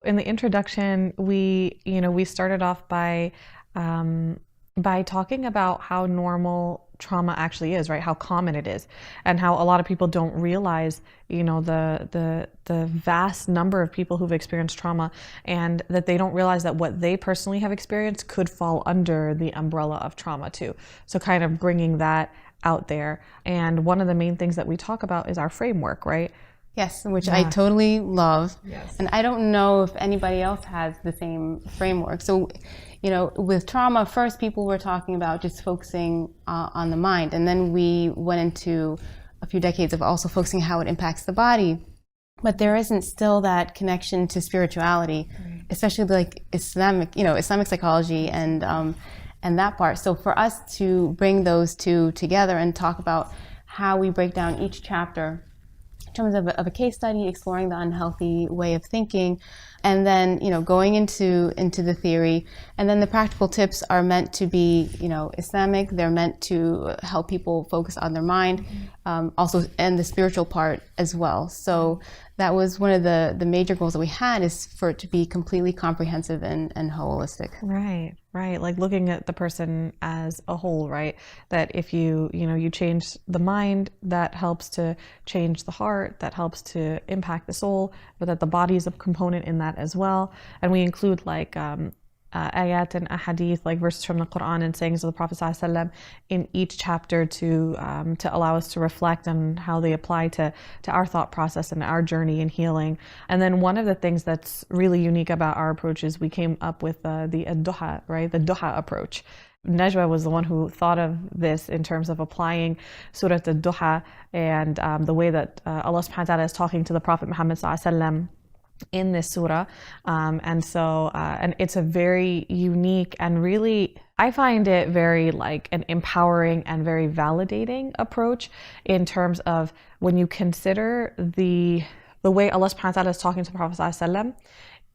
In the introduction, we started off by talking about how normal trauma actually is, right? How common it is, and how a lot of people don't realize, the vast number of people who've experienced trauma, and that they don't realize that what they personally have experienced could fall under the umbrella of trauma too. So kind of bringing that out there. And one of the main things that we talk about is our framework, right? Yes, which I totally love. Yes. And I don't know if anybody else has the same framework. So, with trauma, first people were talking about just focusing on the mind. And then we went into a few decades of also focusing how it impacts the body. But there isn't still that connection to spirituality, especially like Islamic psychology and that part. So for us to bring those two together and talk about how we break down each chapter in terms of a case study, exploring the unhealthy way of thinking, and then going into the theory, and then the practical tips are meant to be Islamic. They're meant to help people focus on their mind, also, and the spiritual part as well. So that was one of the major goals that we had, is for it to be completely comprehensive and holistic. Right. Like looking at the person as a whole, right? That if you change the mind, that helps to change the heart, that helps to impact the soul, but that the body is a component in that as well. And we include like ayat and ahadith, like verses from the Quran and sayings of the Prophet ﷺ in each chapter to allow us to reflect on how they apply to our thought process and our journey in healing. And then one of the things that's really unique about our approach is we came up with the duha, right? The duha approach. Najwa was the one who thought of this in terms of applying Surah al-Duha and the way that Allah subhanahu wa ta'ala is talking to the Prophet Muhammad ﷺ in this surah, and it's a very unique and really, I find it very like an empowering and very validating approach in terms of when you consider the way Allah subhanahu wa ta'ala is talking to the Prophet ﷺ.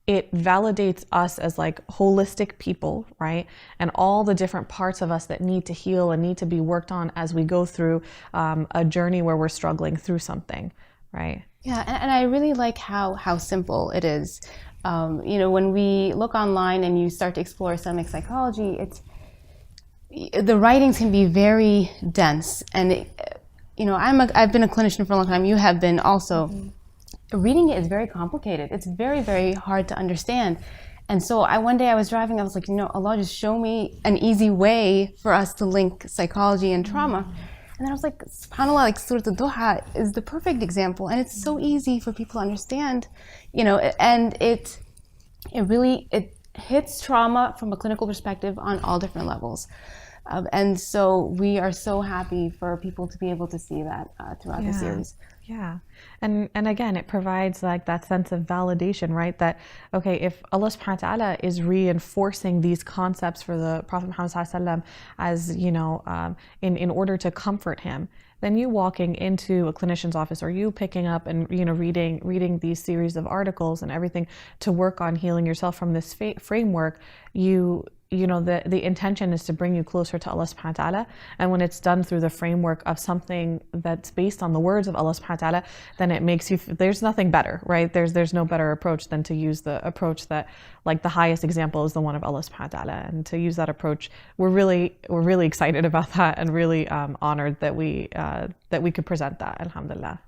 It validates us as like holistic people, right? And all the different parts of us that need to heal and need to be worked on as we go through a journey where we're struggling through something, right? Yeah, and I really like how simple it is. When we look online and you start to explore Islamic psychology, the writings can be very dense. And I've been a clinician for a long time. You have been also. Mm-hmm. Reading it is very complicated. It's very, very hard to understand. And so one day I was driving, I was like, Allah, just show me an easy way for us to link psychology and trauma. Mm-hmm. And then I was like, subhanAllah, like Surah al-Duha is the perfect example. And it's so easy for people to understand, and it really hits trauma from a clinical perspective on all different levels. And so we are so happy for people to be able to see that throughout the series. Yeah. And again, it provides like that sense of validation, right? That, okay, if Allah subhanahu wa ta'ala is reinforcing these concepts for the Prophet Muhammad sallallahu alaihi wasallam as, in order to comfort him, then you walking into a clinician's office or you picking up and, reading these series of articles and everything to work on healing yourself from this framework, the intention is to bring you closer to Allah subhanahu wa ta'ala. And when it's done through the framework of something that's based on the words of Allah subhanahu wa ta'ala, then it makes you, there's nothing better, right? There's no better approach than to use the approach that, like, the highest example is the one of Allah subhanahu wa ta'ala. And to use that approach, we're really excited about that and really honored that we could present that, alhamdulillah.